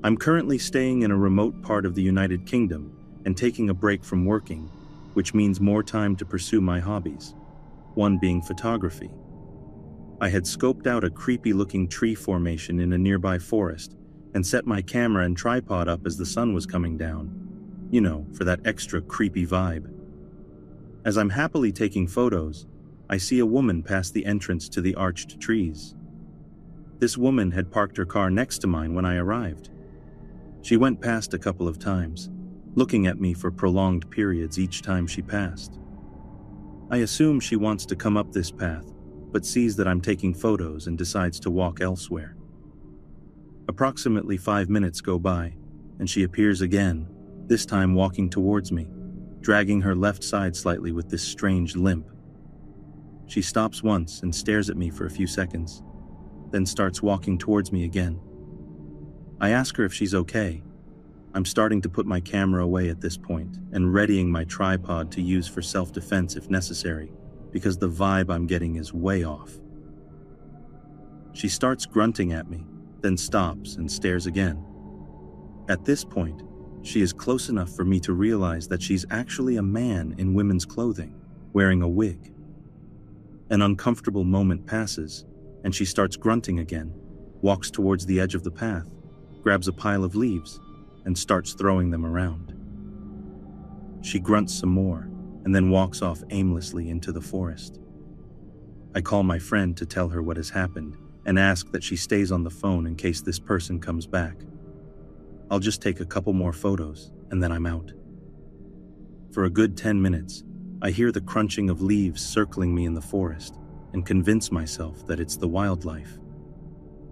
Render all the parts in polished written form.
I'm currently staying in a remote part of the United Kingdom and taking a break from working, which means more time to pursue my hobbies, one being photography. I had scoped out a creepy-looking tree formation in a nearby forest and set my camera and tripod up as the sun was coming down, for that extra creepy vibe. As I'm happily taking photos, I see a woman pass the entrance to the arched trees. This woman had parked her car next to mine when I arrived. She went past a couple of times, looking at me for prolonged periods each time she passed. I assume she wants to come up this path, but sees that I'm taking photos and decides to walk elsewhere. Approximately 5 minutes go by, and she appears again, this time walking towards me, dragging her left side slightly with this strange limp. She stops once and stares at me for a few seconds, then starts walking towards me again. I ask her if she's okay. I'm starting to put my camera away at this point and readying my tripod to use for self-defense if necessary, because the vibe I'm getting is way off. She starts grunting at me, then stops and stares again. At this point, she is close enough for me to realize that she's actually a man in women's clothing, wearing a wig. An uncomfortable moment passes, and she starts grunting again, walks towards the edge of the path, grabs a pile of leaves, and starts throwing them around. She grunts some more, and then walks off aimlessly into the forest. I call my friend to tell her what has happened, and ask that she stays on the phone in case this person comes back. I'll just take a couple more photos, and then I'm out. For a good 10 minutes, I hear the crunching of leaves circling me in the forest, and convince myself that it's the wildlife.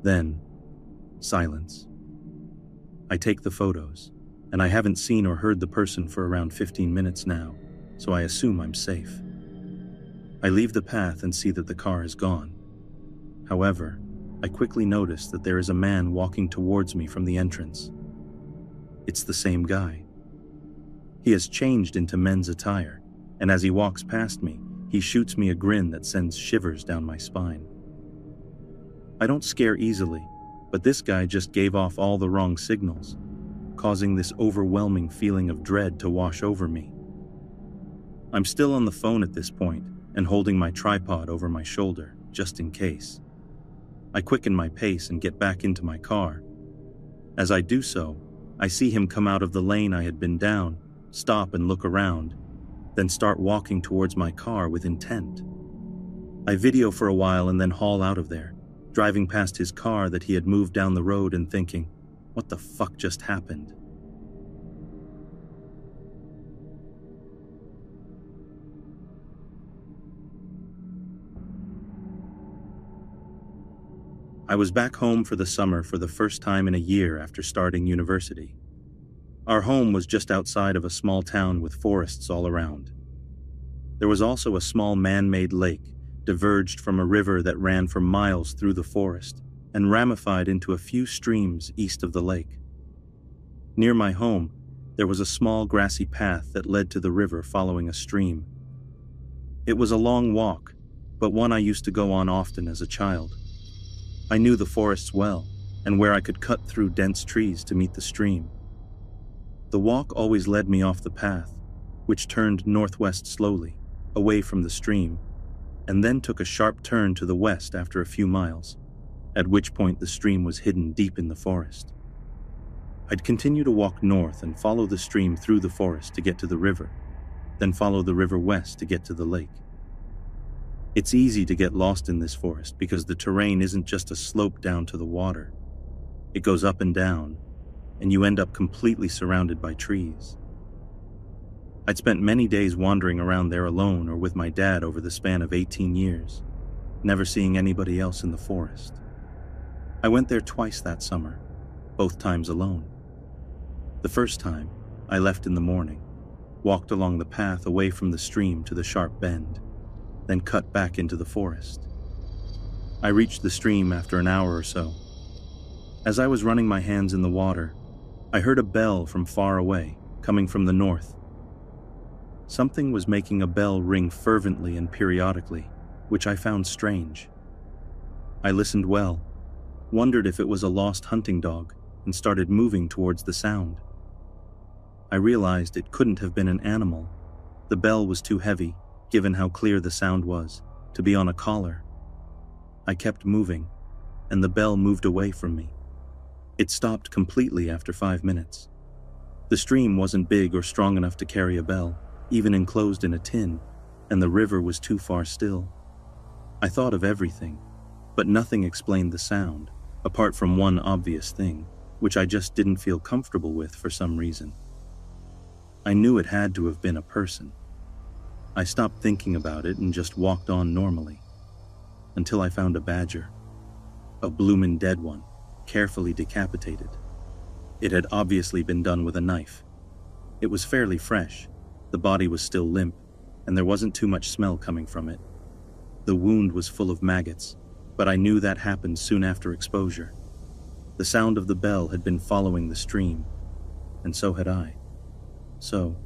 Then, silence. I take the photos, and I haven't seen or heard the person for around 15 minutes now, so I assume I'm safe. I leave the path and see that the car is gone. However, I quickly notice that there is a man walking towards me from the entrance. It's the same guy. He has changed into men's attire, and as he walks past me, he shoots me a grin that sends shivers down my spine. I don't scare easily, but this guy just gave off all the wrong signals, causing this overwhelming feeling of dread to wash over me. I'm still on the phone at this point and holding my tripod over my shoulder, just in case. I quicken my pace and get back into my car. As I do so, I see him come out of the lane I had been down, stop and look around, then start walking towards my car with intent. I video for a while and then haul out of there, driving past his car that he had moved down the road and thinking, what the fuck just happened? I was back home for the summer for the first time in a year after starting university. Our home was just outside of a small town with forests all around. There was also a small man-made lake, diverged from a river that ran for miles through the forest and ramified into a few streams east of the lake. Near my home, there was a small grassy path that led to the river following a stream. It was a long walk, but one I used to go on often as a child. I knew the forests well, and where I could cut through dense trees to meet the stream. The walk always led me off the path, which turned northwest slowly, away from the stream, and then took a sharp turn to the west after a few miles, at which point the stream was hidden deep in the forest. I'd continue to walk north and follow the stream through the forest to get to the river, then follow the river west to get to the lake. It's easy to get lost in this forest because the terrain isn't just a slope down to the water. It goes up and down, and you end up completely surrounded by trees. I'd spent many days wandering around there alone or with my dad over the span of 18 years, never seeing anybody else in the forest. I went there twice that summer, both times alone. The first time, I left in the morning, walked along the path away from the stream to the sharp bend, then cut back into the forest. I reached the stream after an hour or so. As I was running my hands in the water, I heard a bell from far away, coming from the north. Something was making a bell ring fervently and periodically, which I found strange. I listened well, wondered if it was a lost hunting dog, and started moving towards the sound. I realized it couldn't have been an animal. The bell was too heavy, given how clear the sound was, to be on a collar. I kept moving, and the bell moved away from me. It stopped completely after 5 minutes. The stream wasn't big or strong enough to carry a bell, even enclosed in a tin, and the river was too far still. I thought of everything, but nothing explained the sound, apart from one obvious thing, which I just didn't feel comfortable with for some reason. I knew it had to have been a person. I stopped thinking about it and just walked on normally, until I found a badger. A bloomin' dead one, carefully decapitated. It had obviously been done with a knife. It was fairly fresh, the body was still limp, and there wasn't too much smell coming from it. The wound was full of maggots, but I knew that happened soon after exposure. The sound of the bell had been following the stream, and so had I. So,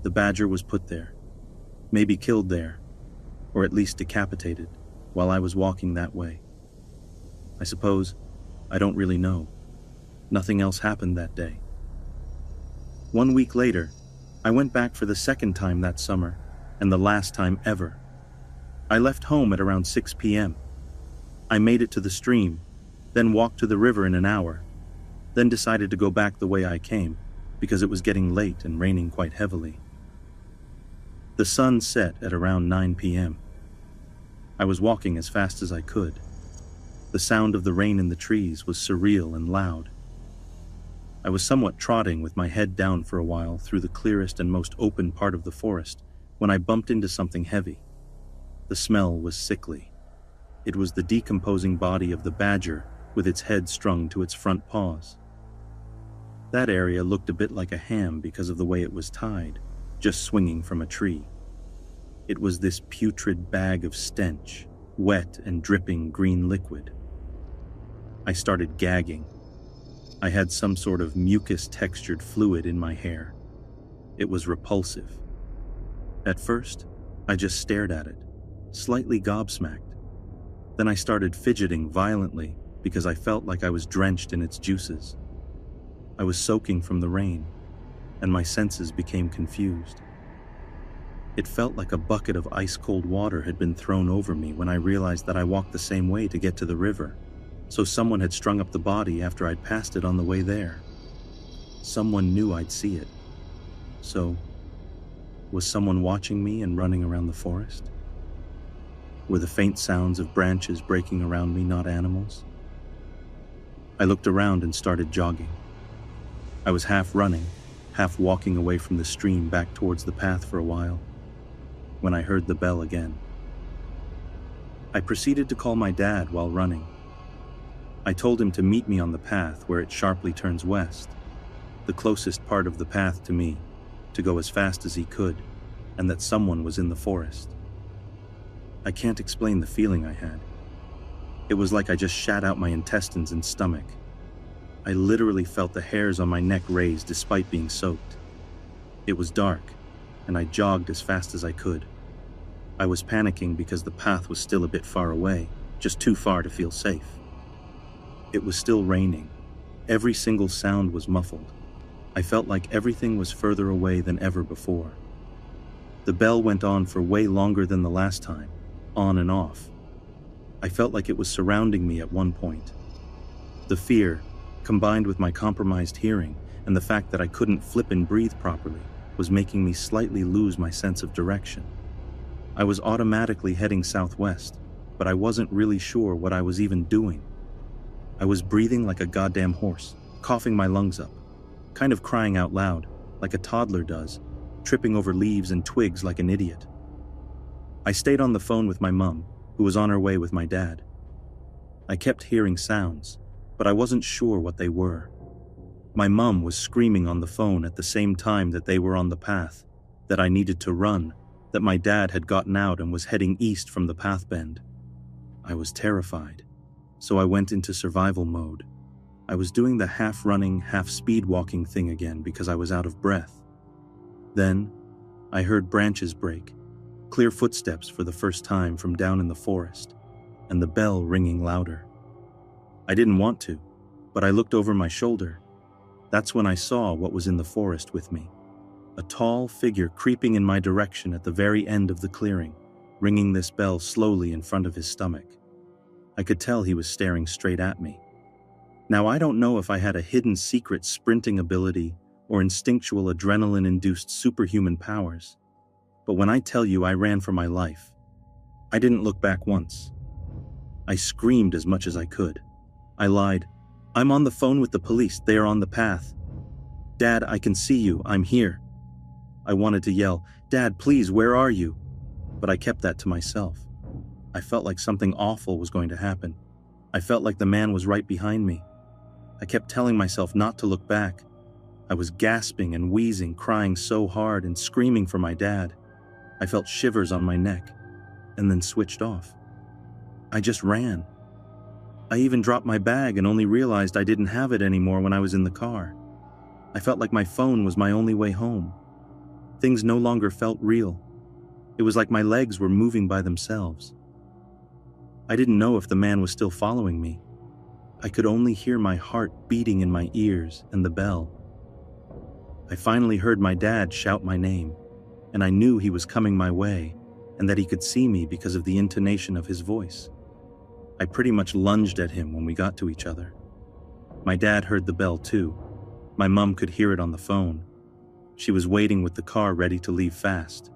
the badger was put there, maybe killed there, or at least decapitated, while I was walking that way. I suppose, I don't really know. Nothing else happened that day. 1 week later, I went back for the second time that summer, and the last time ever. I left home at around 6 p.m. I made it to the stream, then walked to the river in an hour, then decided to go back the way I came, because it was getting late and raining quite heavily. The sun set at around 9 p.m. I was walking as fast as I could. The sound of the rain in the trees was surreal and loud. I was somewhat trotting with my head down for a while through the clearest and most open part of the forest when I bumped into something heavy. The smell was sickly. It was the decomposing body of the badger with its head strung to its front paws. That area looked a bit like a ham because of the way it was tied, just swinging from a tree. It was this putrid bag of stench, wet and dripping green liquid. I started gagging. I had some sort of mucus-textured fluid in my hair. It was repulsive. At first, I just stared at it, slightly gobsmacked. Then I started fidgeting violently because I felt like I was drenched in its juices. I was soaking from the rain, and my senses became confused. It felt like a bucket of ice-cold water had been thrown over me when I realized that I walked the same way to get to the river, so someone had strung up the body after I'd passed it on the way there. Someone knew I'd see it. So, was someone watching me and running around the forest? Were the faint sounds of branches breaking around me not animals? I looked around and started jogging. I was half running, half walking away from the stream back towards the path for a while, when I heard the bell again. I proceeded to call my dad while running. I told him to meet me on the path where it sharply turns west, the closest part of the path to me, to go as fast as he could, and that someone was in the forest. I can't explain the feeling I had. It was like I just shat out my intestines and stomach. I literally felt the hairs on my neck raise despite being soaked. It was dark, and I jogged as fast as I could. I was panicking because the path was still a bit far away, just too far to feel safe. It was still raining. Every single sound was muffled. I felt like everything was further away than ever before. The bell went on for way longer than the last time, on and off. I felt like it was surrounding me at one point. The fear, combined with my compromised hearing and the fact that I couldn't flip and breathe properly, was making me slightly lose my sense of direction. I was automatically heading southwest, but I wasn't really sure what I was even doing. I was breathing like a goddamn horse, coughing my lungs up, kind of crying out loud, like a toddler does, tripping over leaves and twigs like an idiot. I stayed on the phone with my mum, who was on her way with my dad. I kept hearing sounds, but I wasn't sure what they were. My mum was screaming on the phone at the same time that they were on the path, that I needed to run, that my dad had gotten out and was heading east from the path bend. I was terrified, so I went into survival mode. I was doing the half-running, half-speed-walking thing again because I was out of breath. Then, I heard branches break, clear footsteps for the first time from down in the forest, and the bell ringing louder. I didn't want to, but I looked over my shoulder. That's when I saw what was in the forest with me. A tall figure creeping in my direction at the very end of the clearing, ringing this bell slowly in front of his stomach. I could tell he was staring straight at me. Now, I don't know if I had a hidden secret sprinting ability or instinctual adrenaline-induced superhuman powers, but when I tell you I ran for my life, I didn't look back once. I screamed as much as I could. I lied. "I'm on the phone with the police. They are on the path. Dad, I can see you. I'm here." I wanted to yell, "Dad, please, where are you?" But I kept that to myself. I felt like something awful was going to happen. I felt like the man was right behind me. I kept telling myself not to look back. I was gasping and wheezing, crying so hard and screaming for my dad. I felt shivers on my neck, and then switched off. I just ran. I even dropped my bag and only realized I didn't have it anymore when I was in the car. I felt like my phone was my only way home. Things no longer felt real. It was like my legs were moving by themselves. I didn't know if the man was still following me. I could only hear my heart beating in my ears and the bell. I finally heard my dad shout my name, and I knew he was coming my way and that he could see me because of the intonation of his voice. I pretty much lunged at him when we got to each other. My dad heard the bell too. My mom could hear it on the phone. She was waiting with the car ready to leave fast.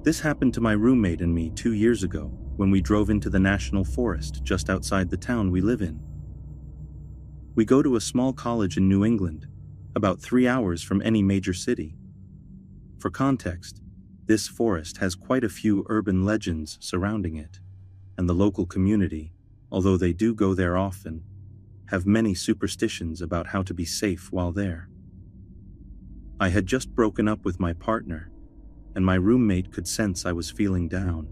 This happened to my roommate and me 2 years ago when we drove into the national forest just outside the town we live in. We go to a small college in New England, about 3 hours from any major city. For context, this forest has quite a few urban legends surrounding it, and the local community, although they do go there often, have many superstitions about how to be safe while there. I had just broken up with my partner, and my roommate could sense I was feeling down.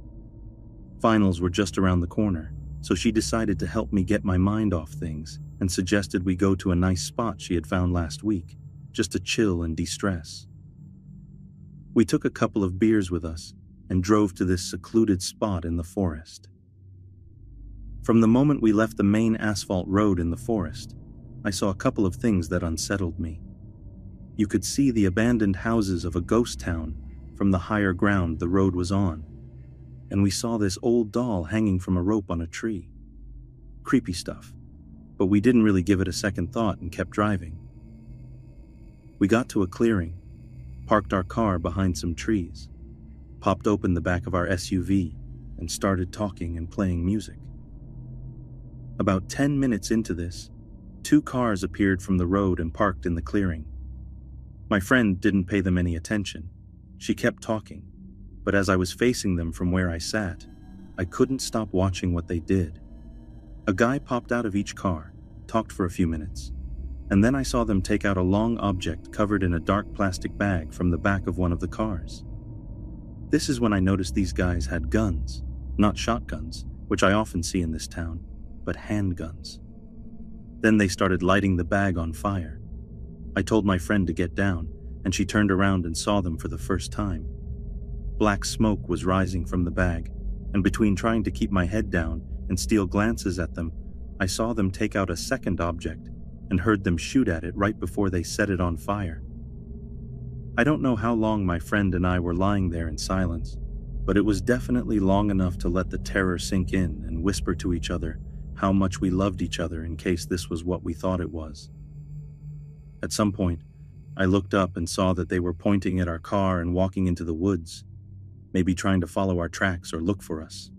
Finals were just around the corner, so she decided to help me get my mind off things and suggested we go to a nice spot she had found last week, just to chill and de-stress. We took a couple of beers with us and drove to this secluded spot in the forest. From the moment we left the main asphalt road in the forest, I saw a couple of things that unsettled me. You could see the abandoned houses of a ghost town from the higher ground the road was on, and we saw this old doll hanging from a rope on a tree. Creepy stuff, but we didn't really give it a second thought and kept driving. We got to a clearing, parked our car behind some trees, popped open the back of our SUV, and started talking and playing music. About 10 minutes into this, 2 cars appeared from the road and parked in the clearing. My friend didn't pay them any attention. She kept talking, but as I was facing them from where I sat, I couldn't stop watching what they did. A guy popped out of each car, talked for a few minutes, and then I saw them take out a long object covered in a dark plastic bag from the back of one of the cars. This is when I noticed these guys had guns, not shotguns, which I often see in this town, but handguns. Then they started lighting the bag on fire. I told my friend to get down, and she turned around and saw them for the first time. Black smoke was rising from the bag, and between trying to keep my head down and steal glances at them, I saw them take out a second object and heard them shoot at it right before they set it on fire. I don't know how long my friend and I were lying there in silence, but it was definitely long enough to let the terror sink in and whisper to each other how much we loved each other in case this was what we thought it was. At some point, I looked up and saw that they were pointing at our car and walking into the woods, maybe trying to follow our tracks or look for us.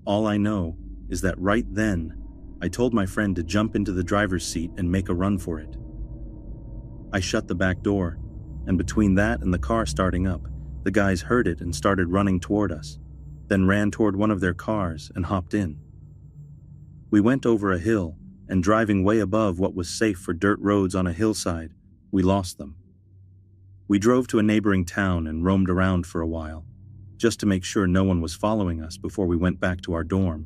All I know is that right then, I told my friend to jump into the driver's seat and make a run for it. I shut the back door, and between that and the car starting up, the guys heard it and started running toward us, then ran toward one of their cars and hopped in. We went over a hill, and driving way above what was safe for dirt roads on a hillside, we lost them. We drove to a neighboring town and roamed around for a while, just to make sure no one was following us before we went back to our dorm.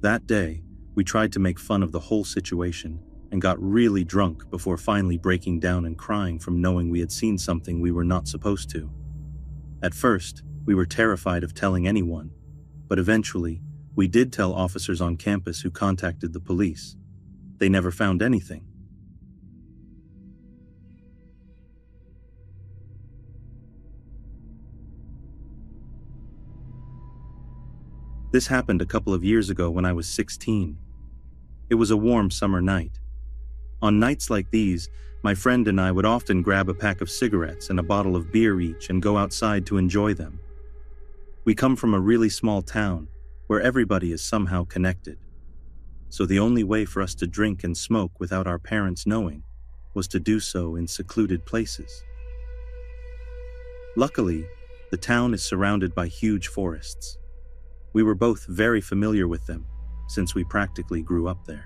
That day, we tried to make fun of the whole situation and got really drunk before finally breaking down and crying from knowing we had seen something we were not supposed to. At first, we were terrified of telling anyone, but eventually, we did tell officers on campus who contacted the police. They never found anything. This happened a couple of years ago when I was 16. It was a warm summer night. On nights like these, my friend and I would often grab a pack of cigarettes and a bottle of beer each and go outside to enjoy them. We come from a really small town where everybody is somehow connected. So the only way for us to drink and smoke without our parents knowing was to do so in secluded places. Luckily, the town is surrounded by huge forests. We were both very familiar with them, since we practically grew up there.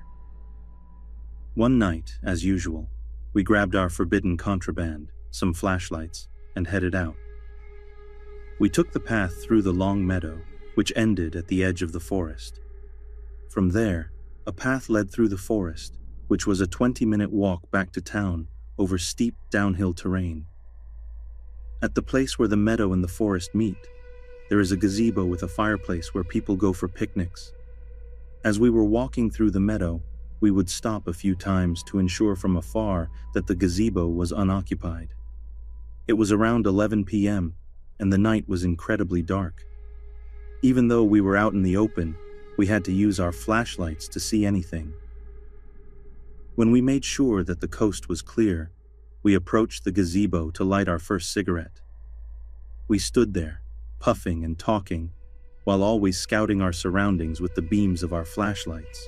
One night, as usual, we grabbed our forbidden contraband, some flashlights, and headed out. We took the path through the long meadow, which ended at the edge of the forest. From there, a path led through the forest, which was a 20-minute walk back to town over steep downhill terrain. At the place where the meadow and the forest meet, there is a gazebo with a fireplace where people go for picnics. As we were walking through the meadow, we would stop a few times to ensure from afar that the gazebo was unoccupied. It was around 11 p.m., and the night was incredibly dark. Even though we were out in the open, we had to use our flashlights to see anything. When we made sure that the coast was clear, we approached the gazebo to light our first cigarette. We stood there, puffing and talking, while always scouting our surroundings with the beams of our flashlights.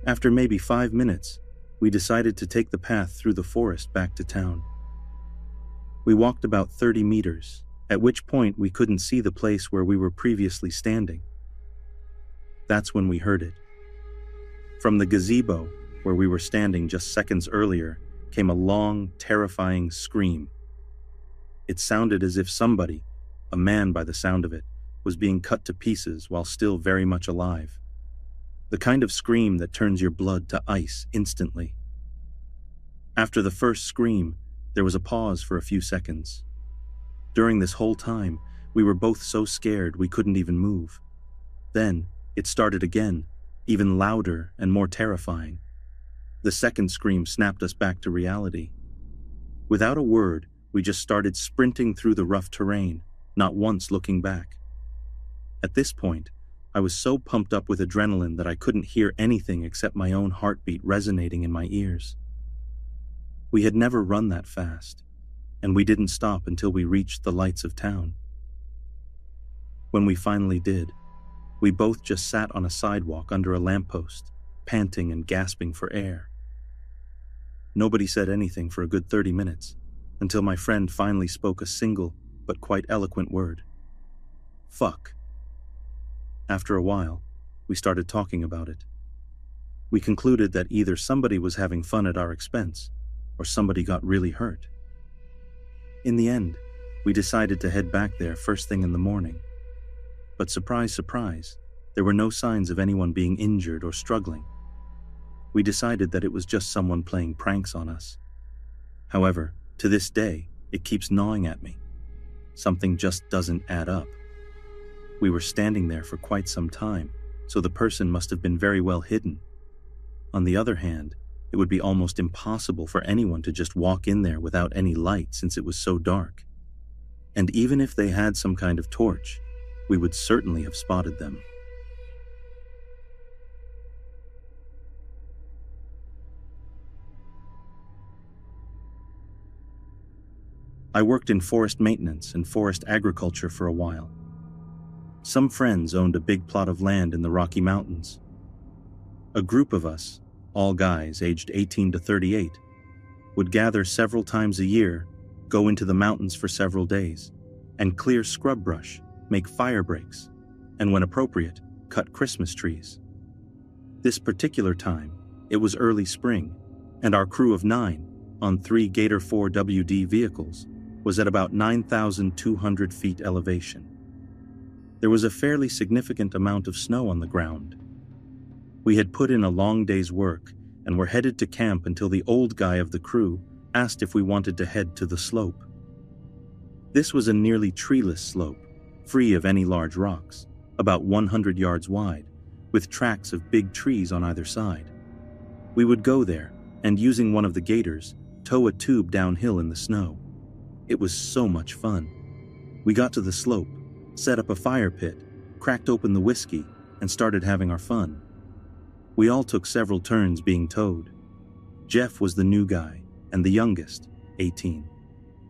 After maybe 5 minutes, we decided to take the path through the forest back to town. We walked about 30 meters, at which point we couldn't see the place where we were previously standing. That's when we heard it. From the gazebo, where we were standing just seconds earlier, came a long, terrifying scream. It sounded as if somebody, a man by the sound of it, was being cut to pieces while still very much alive. The kind of scream that turns your blood to ice instantly. After the first scream, there was a pause for a few seconds. During this whole time, we were both so scared we couldn't even move. Then, it started again, even louder and more terrifying. The second scream snapped us back to reality. Without a word, we just started sprinting through the rough terrain, not once looking back. At this point, I was so pumped up with adrenaline that I couldn't hear anything except my own heartbeat resonating in my ears. We had never run that fast, and we didn't stop until we reached the lights of town. When we finally did, we both just sat on a sidewalk under a lamppost, panting and gasping for air. Nobody said anything for a good 30 minutes, until my friend finally spoke a single but quite eloquent word. Fuck. After a while, we started talking about it. We concluded that either somebody was having fun at our expense, or somebody got really hurt. In the end, we decided to head back there first thing in the morning. But surprise, surprise, there were no signs of anyone being injured or struggling. We decided that it was just someone playing pranks on us. However, to this day, it keeps gnawing at me. Something just doesn't add up. We were standing there for quite some time, so the person must have been very well hidden. On the other hand, it would be almost impossible for anyone to just walk in there without any light since it was so dark. And even if they had some kind of torch, we would certainly have spotted them. I worked in forest maintenance and forest agriculture for a while. Some friends owned a big plot of land in the Rocky Mountains. A group of us, all guys aged 18 to 38, would gather several times a year, go into the mountains for several days, and clear scrub brush, make fire breaks, and when appropriate, cut Christmas trees. This particular time, it was early spring, and our crew of 9, on 3 Gator 4WD vehicles, was at about 9,200 feet elevation. There was a fairly significant amount of snow on the ground. We had put in a long day's work, and were headed to camp until the old guy of the crew asked if we wanted to head to the slope. This was a nearly treeless slope, free of any large rocks, about 100 yards wide, with tracks of big trees on either side. We would go there, and using one of the gators, tow a tube downhill in the snow. It was so much fun. We got to the slope, set up a fire pit, cracked open the whiskey, and started having our fun. We all took several turns being towed. Jeff was the new guy, and the youngest, 18.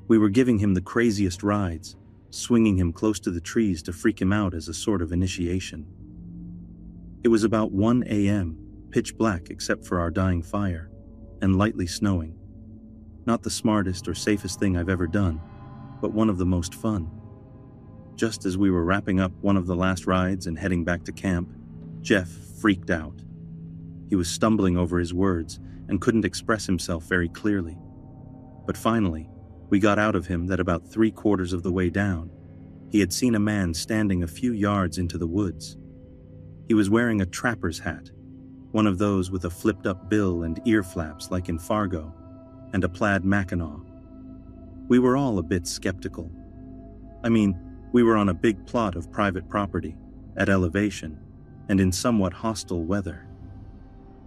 We were giving him the craziest rides, swinging him close to the trees to freak him out as a sort of initiation. It was about 1 a.m., pitch black except for our dying fire, and lightly snowing. Not the smartest or safest thing I've ever done, but one of the most fun. Just as we were wrapping up one of the last rides and heading back to camp, Jeff freaked out. He was stumbling over his words and couldn't express himself very clearly. But finally, we got out of him that about 3/4 of the way down, he had seen a man standing a few yards into the woods. He was wearing a trapper's hat, one of those with a flipped-up bill and ear flaps like in Fargo, and a plaid mackinaw. We were all a bit skeptical. I mean, we were on a big plot of private property, at elevation, and in somewhat hostile weather.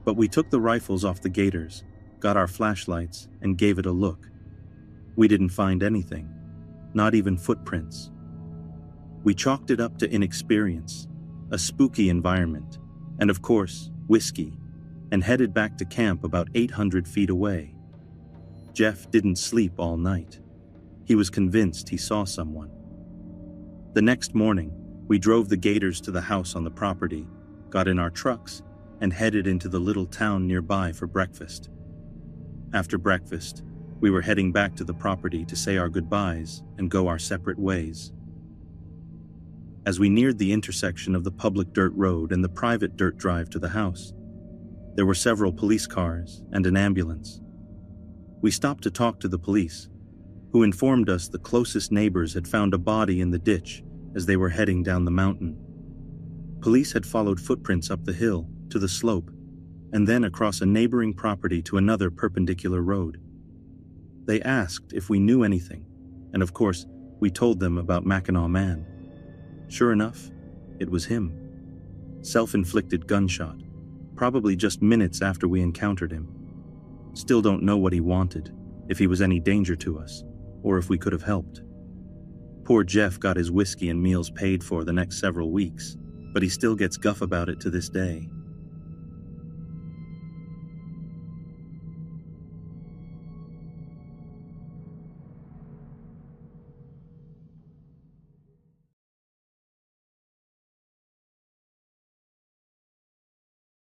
But we took the rifles off the gators, got our flashlights, and gave it a look. We didn't find anything, not even footprints. We chalked it up to inexperience, a spooky environment, and of course, whiskey, and headed back to camp about 800 feet away. Jeff didn't sleep all night. He was convinced he saw someone. The next morning, we drove the gators to the house on the property, got in our trucks, and headed into the little town nearby for breakfast. After breakfast, we were heading back to the property to say our goodbyes and go our separate ways. As we neared the intersection of the public dirt road and the private dirt drive to the house, there were several police cars and an ambulance. We stopped to talk to the police, who informed us the closest neighbors had found a body in the ditch as they were heading down the mountain. Police had followed footprints up the hill to the slope and then across a neighboring property to another perpendicular road. They asked if we knew anything, and of course, we told them about Mackinac Man. Sure enough, it was him. Self-inflicted gunshot, probably just minutes after we encountered him. Still don't know what he wanted, if he was any danger to us, or if we could have helped. Poor Jeff got his whiskey and meals paid for the next several weeks, but he still gets guff about it to this day.